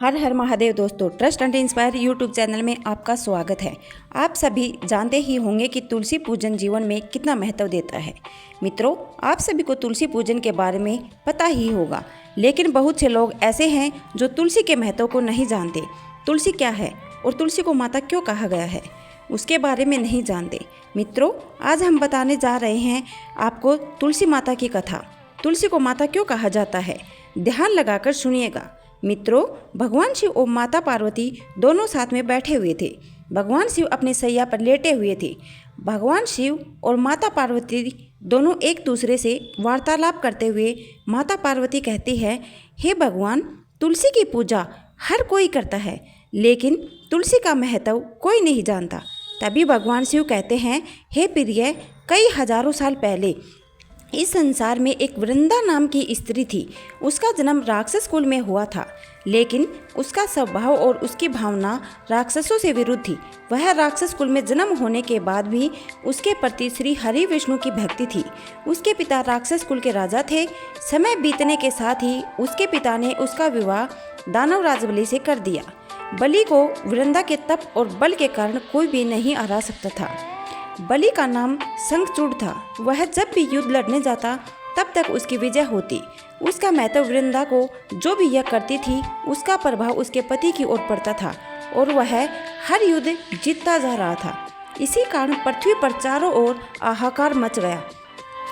हर हर महादेव दोस्तों, trust and inspire YouTube channel में आपका स्वागत है। आप सभी जानते ही होंगे कि तुलसी पूजन जीवन में कितना महत्व देता है। मित्रों, आप सभी को तुलसी पूजन के बारे में पता ही होगा, लेकिन बहुत से लोग ऐसे हैं जो तुलसी के महत्व को नहीं जानते। तुलसी क्या है और तुलसी को माता क्यों कहा गया है, उसके बारे में नहीं जानते। मित्रों, आज हम बताने जा रहे हैं आपको तुलसी माता की कथा। तुलसी को माता क्यों कहा जाता है, ध्यान लगाकर सुनिएगा। मित्रों, भगवान शिव और माता पार्वती दोनों साथ में बैठे हुए थे। भगवान शिव अपने सैया पर लेटे हुए थे। भगवान शिव और माता पार्वती दोनों एक दूसरे से वार्तालाप करते हुए माता पार्वती कहती है, हे भगवान, तुलसी की पूजा हर कोई करता है, लेकिन तुलसी का महत्व कोई नहीं जानता। तभी भगवान शिव कहते हैं, हे प्रिय, कई हजारों साल पहले इस संसार में एक वृंदा नाम की स्त्री थी। उसका जन्म राक्षस कुल में हुआ था, लेकिन उसका स्वभाव और उसकी भावना राक्षसों से विरुद्ध थी। वह राक्षस कुल में जन्म होने के बाद भी उसके प्रति श्री हरि विष्णु की भक्ति थी। उसके पिता राक्षस कुल के राजा थे। समय बीतने के साथ ही उसके पिता ने उसका विवाह दानवराज बलि से कर दिया। बलि को वृंदा के तप और बल के कारण कोई भी नहीं हरा सकता था। बलि का नाम शंखचूड़ था। वह जब भी युद्ध लड़ने जाता तब तक उसकी विजय होती। उसका महत्व वृंदा को जो भी यह करती थी उसका प्रभाव उसके पति की ओर पड़ता था और वह हर युद्ध जीतता जा रहा था। इसी कारण पृथ्वी पर चारों ओर हाहाकार मच गया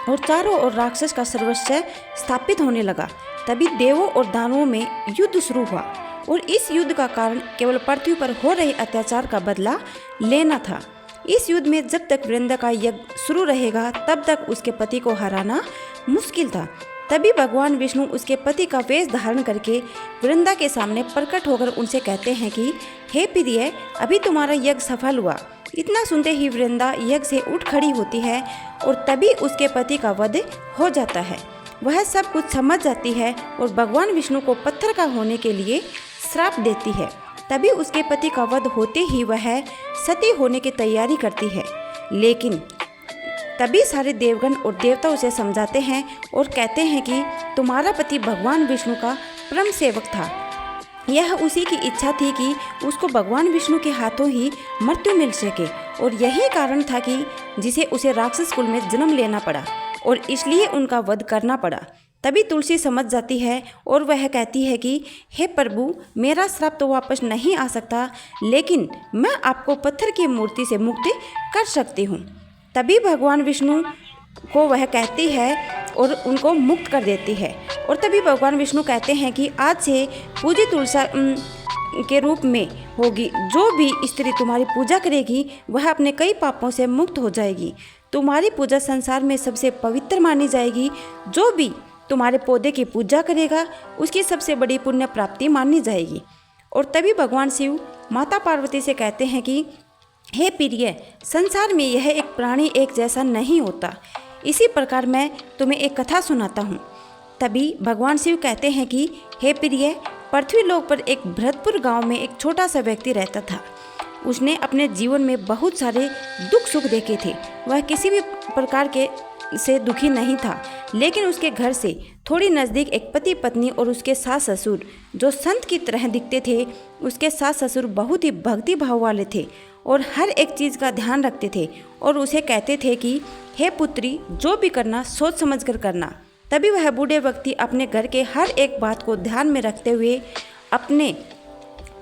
और चारों ओर राक्षस का सर्वस्व स्थापित होने लगा। तभी देवों और दानवों में युद्ध शुरू हुआ और इस युद्ध का कारण केवल पृथ्वी पर हो रहे अत्याचार का बदला लेना था। इस युद्ध में जब तक वृंदा का यज्ञ शुरू रहेगा तब तक उसके पति को हराना मुश्किल था। तभी भगवान विष्णु उसके पति का वेश धारण करके वृंदा के सामने प्रकट होकर उनसे कहते हैं कि हे प्रिय, अभी तुम्हारा यज्ञ सफल हुआ। इतना सुनते ही वृंदा यज्ञ से उठ खड़ी होती है और तभी उसके पति का वध हो जाता है। वह सब कुछ समझ जाती है और भगवान विष्णु को पत्थर का होने के लिए श्राप देती है। तभी उसके पति का वध होते ही वह सती होने की तैयारी करती है, लेकिन तभी सारे देवगण और देवता उसे समझाते हैं और कहते हैं कि तुम्हारा पति भगवान विष्णु का परम सेवक था। यह उसी की इच्छा थी कि उसको भगवान विष्णु के हाथों ही मृत्यु मिल सके और यही कारण था कि जिसे उसे राक्षस कुल में जन्म लेना पड़ा और इसलिए उनका वध करना पड़ा। तभी तुलसी समझ जाती है और वह कहती है कि हे प्रभु, मेरा श्राप तो वापस नहीं आ सकता, लेकिन मैं आपको पत्थर की मूर्ति से मुक्त कर सकती हूँ। तभी भगवान विष्णु को वह कहती है और उनको मुक्त कर देती है। और तभी भगवान विष्णु कहते हैं कि आज से पूजी तुलसा के रूप में होगी। जो भी स्त्री तुम्हारी पूजा करेगी वह अपने कई पापों से मुक्त हो जाएगी। तुम्हारी पूजा संसार में सबसे पवित्र मानी जाएगी। जो भी तुम्हारे पौधे की पूजा करेगा उसकी सबसे बड़ी पुण्य प्राप्ति मानी जाएगी। और तभी भगवान शिव माता पार्वती से कहते हैं कि हे प्रिय, संसार में यह एक प्राणी एक जैसा नहीं होता। इसी प्रकार मैं तुम्हें एक कथा सुनाता हूँ। तभी भगवान शिव कहते हैं कि हे प्रिय, पृथ्वी लोक पर एक भरतपुर गांव में एक छोटा सा व्यक्ति रहता था। उसने अपने जीवन में बहुत सारे दुख सुख देखे थे। वह किसी भी प्रकार के से दुखी नहीं था, लेकिन उसके घर से थोड़ी नज़दीक एक पति पत्नी और उसके सास ससुर जो संत की तरह दिखते थे। उसके सास ससुर बहुत ही भक्ति भाव वाले थे और हर एक चीज़ का ध्यान रखते थे और उसे कहते थे कि हे पुत्री, जो भी करना सोच समझ कर करना। तभी वह बूढ़े व्यक्ति अपने घर के हर एक बात को ध्यान में रखते हुए अपने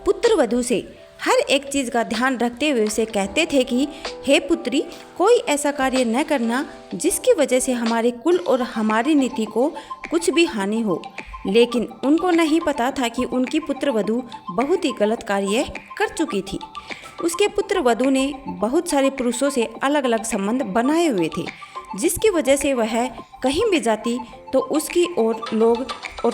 पुत्र वधू से हर एक चीज़ का ध्यान रखते हुए उसे कहते थे कि हे पुत्री, कोई ऐसा कार्य न करना जिसकी वजह से हमारे कुल और हमारी नीति को कुछ भी हानि हो। लेकिन उनको नहीं पता था कि उनकी पुत्र वधू बहुत ही गलत कार्य कर चुकी थी। उसके पुत्र वधू ने बहुत सारे पुरुषों से अलग अलग संबंध बनाए हुए थे, जिसकी वजह से वह कहीं भी जाती तो उसकी और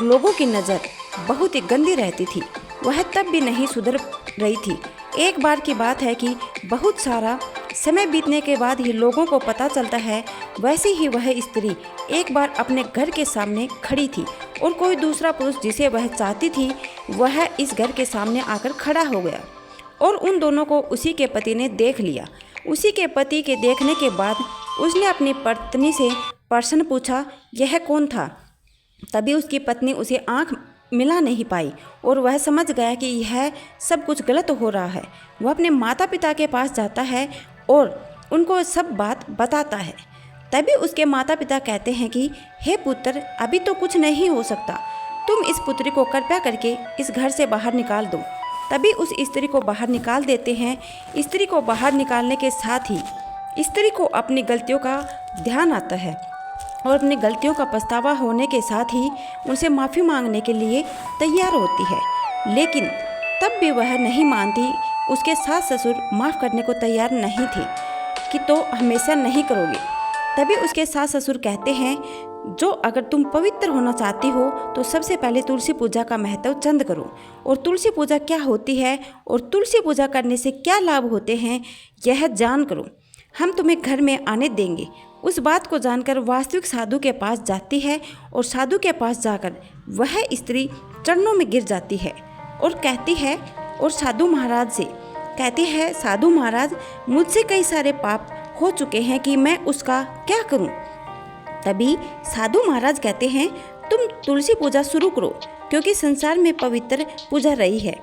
लोगों की नज़र बहुत ही गंदी रहती थी। वह तब भी नहीं सुधर रही थी। एक बार की बात है कि बहुत सारा समय बीतने के बाद ही लोगों को पता चलता है। वैसे ही वह स्त्री एक बार अपने घर के सामने खड़ी थी और कोई दूसरा पुरुष जिसे वह चाहती थी वह इस घर के सामने आकर खड़ा हो गया और उन दोनों को उसी के पति ने देख लिया। उसी के पति के देखने के बाद उसने अपनी पत्नी से प्रश्न पूछा, यह कौन था? तभी उसकी पत्नी उसे आंख मिला नहीं पाई और वह समझ गया कि यह सब कुछ गलत हो रहा है। वह अपने माता पिता के पास जाता है और उनको सब बात बताता है। तभी उसके माता पिता कहते हैं कि हे पुत्र, अभी तो कुछ नहीं हो सकता, तुम इस पुत्री को कृपया करके इस घर से बाहर निकाल दो। तभी उस स्त्री को बाहर निकाल देते हैं। स्त्री को बाहर निकालने के साथ ही स्त्री को अपनी गलतियों का ध्यान आता है और अपनी गलतियों का पछतावा होने के साथ ही उनसे माफ़ी मांगने के लिए तैयार होती है। लेकिन तब भी वह नहीं मानती। उसके सास ससुर माफ़ करने को तैयार नहीं थे कि तो हमेशा नहीं करोगे। तभी उसके सास ससुर कहते हैं, जो अगर तुम पवित्र होना चाहती हो तो सबसे पहले तुलसी पूजा का महत्व चंद करो, और तुलसी पूजा क्या होती है और तुलसी पूजा करने से क्या लाभ होते हैं यह जान करो। हम तुम्हें घर में आने देंगे। उस बात को जानकर वास्तविक साधु के पास जाती है और साधु के पास जाकर वह स्त्री चरणों में गिर जाती है और कहती है और साधु महाराज से कहती है, साधु महाराज, मुझसे कई सारे पाप हो चुके हैं कि मैं उसका क्या करूं। तभी साधु महाराज कहते हैं, तुम तुलसी पूजा शुरू करो, क्योंकि संसार में पवित्र पूजा रही है,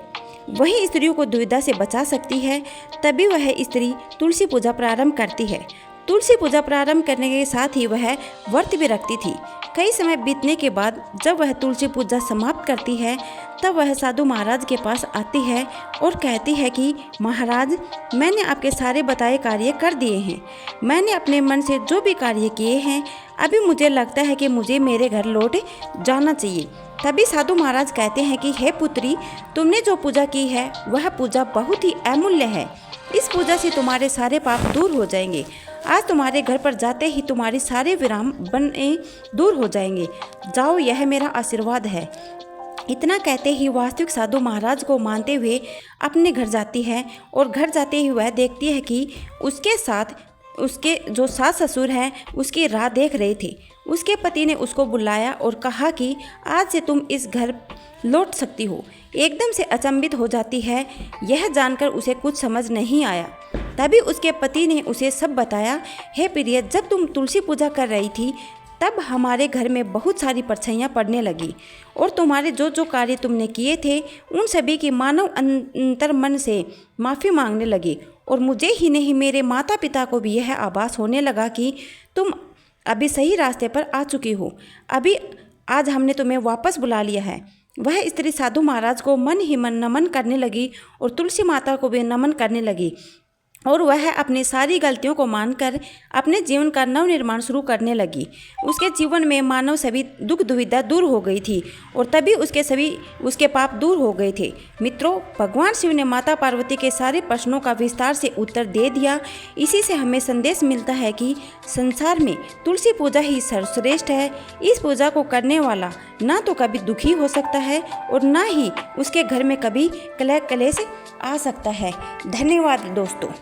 वही स्त्रियों को दुविधा से बचा सकती है। तभी वह स्त्री तुलसी पूजा प्रारंभ करती है। तुलसी पूजा प्रारंभ करने के साथ ही वह व्रत भी रखती थी। कई समय बीतने के बाद जब वह तुलसी पूजा समाप्त करती है, तब वह साधु महाराज के पास आती है और कहती है कि महाराज, मैंने आपके सारे बताए कार्य कर दिए हैं। मैंने अपने मन से जो भी कार्य किए हैं, अभी मुझे लगता है कि मुझे मेरे घर लौट जाना चाहिए। तभी साधु महाराज कहते हैं कि हे पुत्री, तुमने जो पूजा की है वह पूजा बहुत ही अमूल्य है। इस पूजा से तुम्हारे सारे पाप दूर हो जाएंगे। आज तुम्हारे घर पर जाते ही तुम्हारे सारे विराम बने दूर हो जाएंगे। जाओ, यह मेरा आशीर्वाद है। इतना कहते ही वास्तविक साधु महाराज को मानते हुए अपने घर जाती है और घर जाते ही वह देखती है कि उसके साथ उसके जो सास ससुर हैं उसकी राह देख रहे थे। उसके पति ने उसको बुलाया और कहा कि आज से तुम इस घर लौट सकती हो। एकदम से अचंभित हो जाती है। यह जानकर उसे कुछ समझ नहीं आया। तभी उसके पति ने उसे सब बताया। हे प्रिय, जब तुम तुलसी पूजा कर रही थी तब हमारे घर में बहुत सारी परछाइयाँ पड़ने लगी और तुम्हारे जो जो कार्य तुमने किए थे उन सभी की मानव अंतर मन से माफ़ी मांगने लगी, और मुझे ही नहीं मेरे माता पिता को भी यह आभास होने लगा कि तुम अभी सही रास्ते पर आ चुकी हो। अभी आज हमने तुम्हें वापस बुला लिया है। वह स्त्री साधु महाराज को मन ही मन नमन करने लगी और तुलसी माता को भी नमन करने लगी, और वह अपनी सारी गलतियों को मानकर अपने जीवन का नवनिर्माण शुरू करने लगी। उसके जीवन में मानव सभी दुख दुविधा दूर हो गई थी और तभी उसके पाप दूर हो गए थे। मित्रों, भगवान शिव ने माता पार्वती के सारे प्रश्नों का विस्तार से उत्तर दे दिया। इसी से हमें संदेश मिलता है कि संसार में तुलसी पूजा ही सर्वश्रेष्ठ है। इस पूजा को करने वाला ना तो कभी दुखी हो सकता है और ना ही उसके घर में कभी कलह कलेश आ सकता है। धन्यवाद दोस्तों।